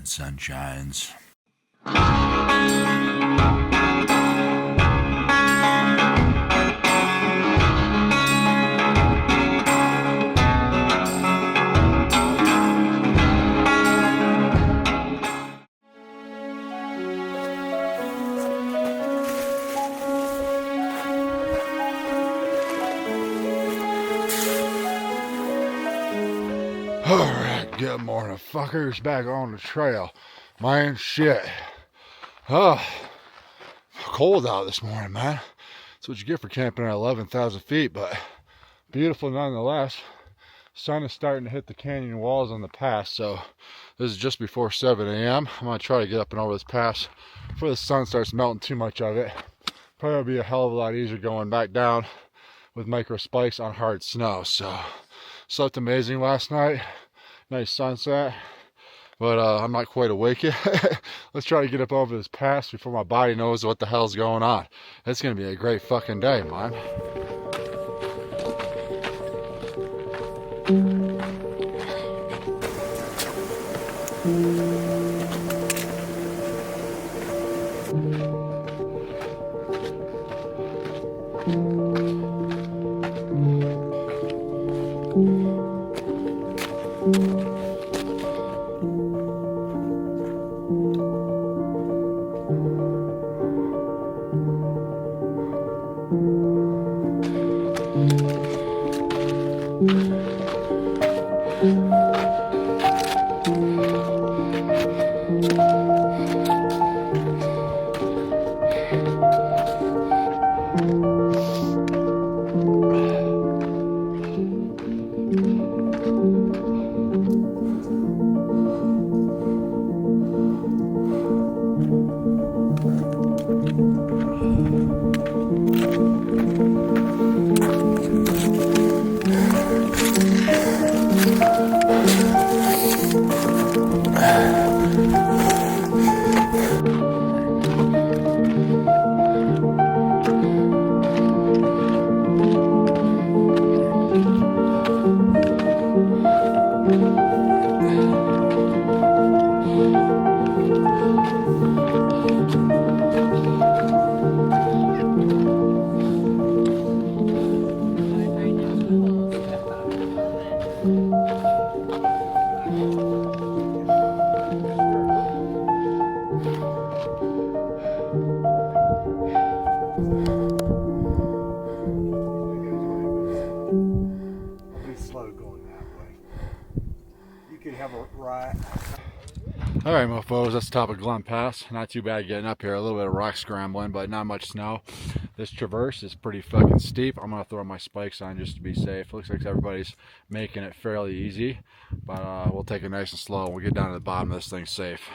sun shines. Alright, good morning, fuckers. Back on the trail. Man, shit. Oh, cold out this morning, man. That's what you get for camping at 11,000 feet, but beautiful nonetheless. Sun is starting to hit the canyon walls on the pass, so this is just before 7 a.m. I'm going to try to get up and over this pass before the sun starts melting too much of it. Probably will be a hell of a lot easier going back down with micro spikes on hard snow. So, slept amazing last night. Nice sunset, but I'm not quite awake yet. Let's try to get up over this pass before my body knows what the hell's going on. It's gonna be a great fucking day, man. Alright, mofos, that's the top of Glen Pass. Not too bad getting up here. A little bit of rock scrambling, but not much snow. This traverse is pretty fucking steep. I'm going to throw my spikes on just to be safe. Looks like everybody's making it fairly easy, but we'll take it nice and slow and we'll get down to the bottom of this thing safe.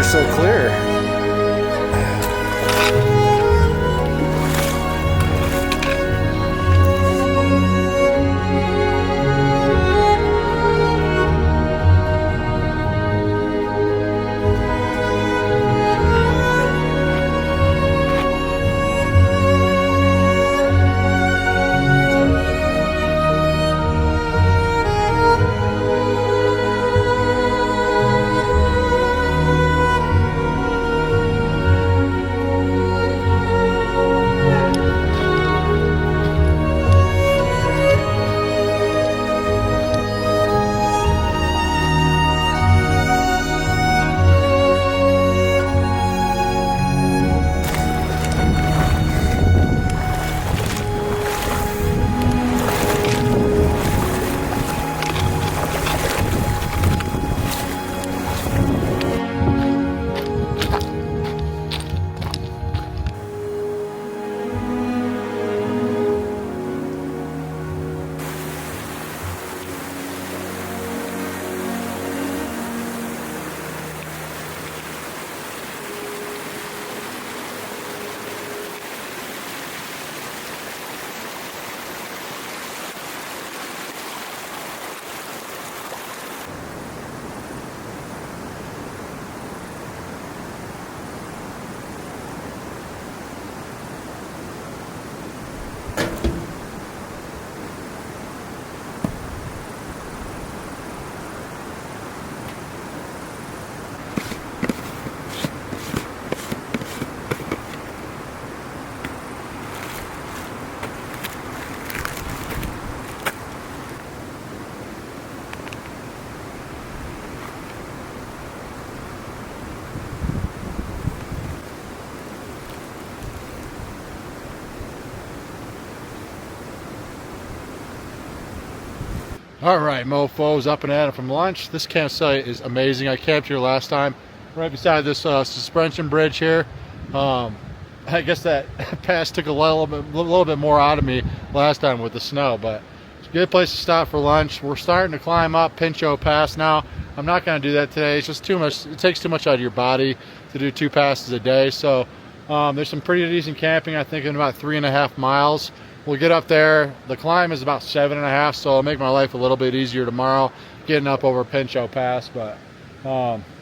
so clear. All right, mofos, up and at it from lunch. This campsite is amazing. I camped here last time, right beside this suspension bridge here. I guess that pass took a little bit more out of me last time with the snow, but it's a good place to stop for lunch. We're starting to climb up Pinchot Pass now. I'm not going to do that today. It's just too much. It takes too much out of your body to do 2 passes a day. So there's some pretty decent camping, I think, in about 3.5 miles. We'll get up there. The climb is about 7.5, so it'll make my life a little bit easier tomorrow getting up over Pinchot Pass. But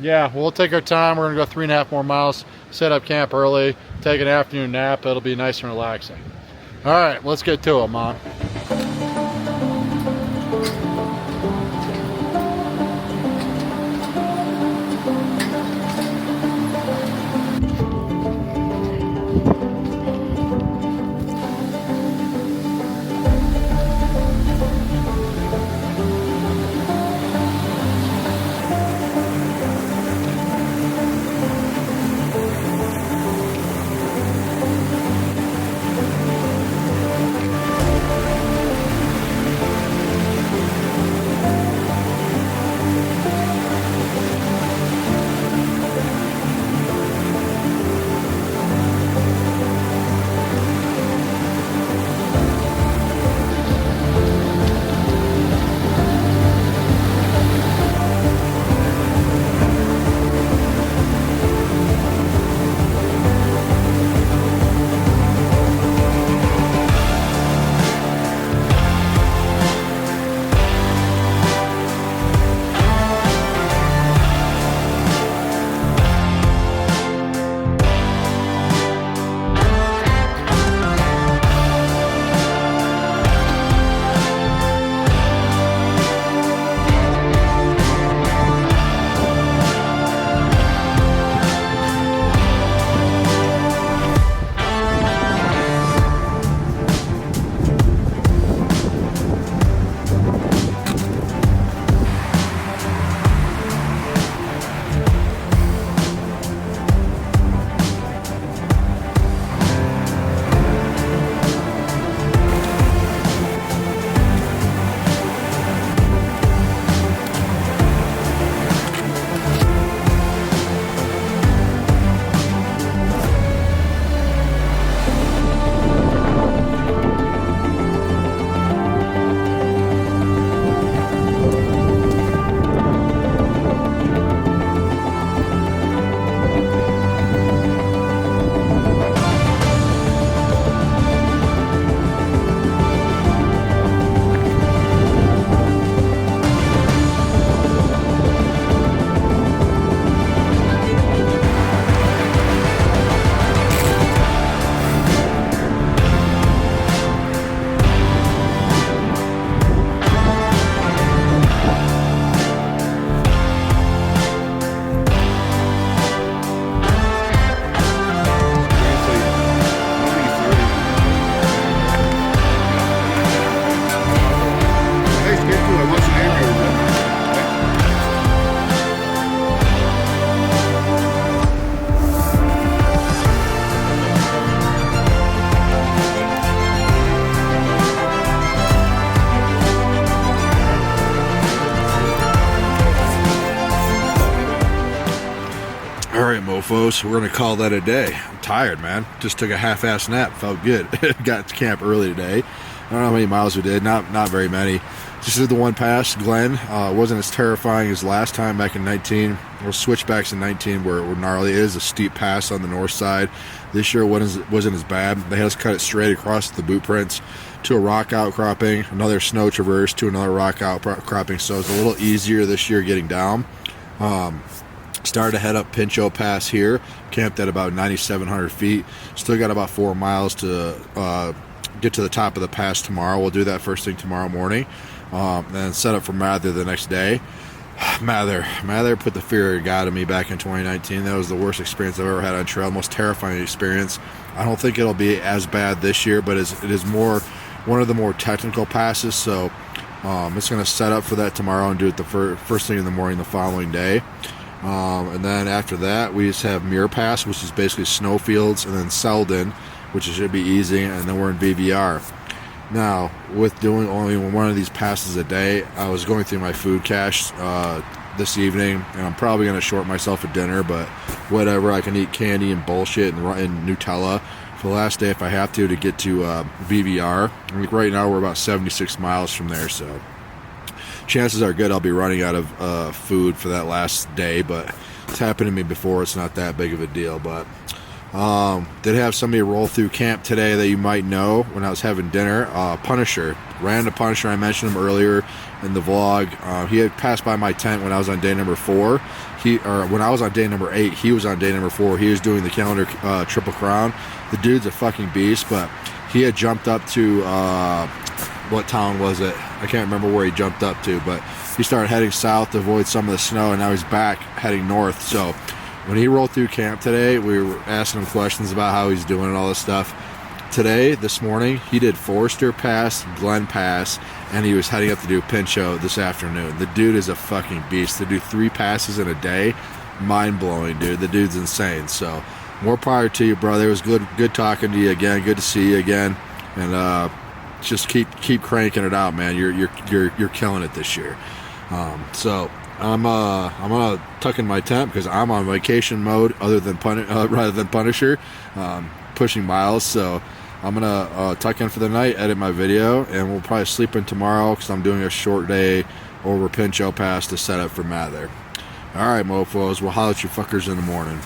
yeah, we'll take our time. We're gonna go 3.5 more miles, set up camp early, take an afternoon nap. It'll be nice and relaxing. All right, let's get to it, Mom. mofos, we're gonna call that a day. I'm tired, man. Just took a half-ass nap, felt good. Got to camp early today. I don't know how many miles we did, not very many. Just did the one pass, Glen. Wasn't as terrifying as last time back in 19. We'll switchbacks in 19 were gnarly. It is a steep pass on the north side. This year wasn't as bad. They had us cut it straight across the boot prints to a rock outcropping, another snow traverse to another rock outcropping. So it's a little easier this year getting down. Started to head up Pinchot Pass here, camped at about 9,700 feet. Still got about 4 miles to get to the top of the pass tomorrow. We'll do that first thing tomorrow morning. Then set up for Mather the next day. Mather put the fear of God in me back in 2019. That was the worst experience I've ever had on trail, most terrifying experience. I don't think it'll be as bad this year, but it is one of the more technical passes, so it's going to set up for that tomorrow and do it the first thing in the morning the following day. And then after that, we just have Muir Pass, which is basically snowfields, and then Selden, which should be easy, and then we're in VVR. Now, with doing only one of these passes a day, I was going through my food cache this evening, and I'm probably going to short myself a dinner, but whatever. I can eat candy and bullshit and Nutella for the last day if I have to get to VVR. I think right now we're about 76 miles from there, so chances are good I'll be running out of food for that last day, but it's happened to me before. It's not that big of a deal, but did have somebody roll through camp today that you might know when I was having dinner. Punisher, ran to Punisher. I mentioned him earlier in the vlog. He had passed by my tent when I was on day number 4. When I was on day number 8, he was on day number 4. He was doing the calendar Triple Crown. The dude's a fucking beast, but he had jumped up to what town was it? I can't remember where he jumped up to, but he started heading south to avoid some of the snow, and now he's back heading north. So when he rolled through camp today, we were asking him questions about how he's doing and all this stuff. This morning, he did Forester Pass, Glen Pass, and he was heading up to do Pinchot this afternoon. The dude is a fucking beast. To do 3 passes in a day, mind-blowing, dude. The dude's insane. So more power to you, brother. It was good talking to you again. Good to see you again. And just keep cranking it out, man. You're killing it this year. So I'm gonna tuck in my tent because I'm on vacation mode rather than Punisher, pushing miles. So I'm gonna tuck in for the night, edit my video, and we'll probably sleep in tomorrow because I'm doing a short day over Pinchot Pass to set up for Mather. All right, mofos, we'll holler at you fuckers in the morning.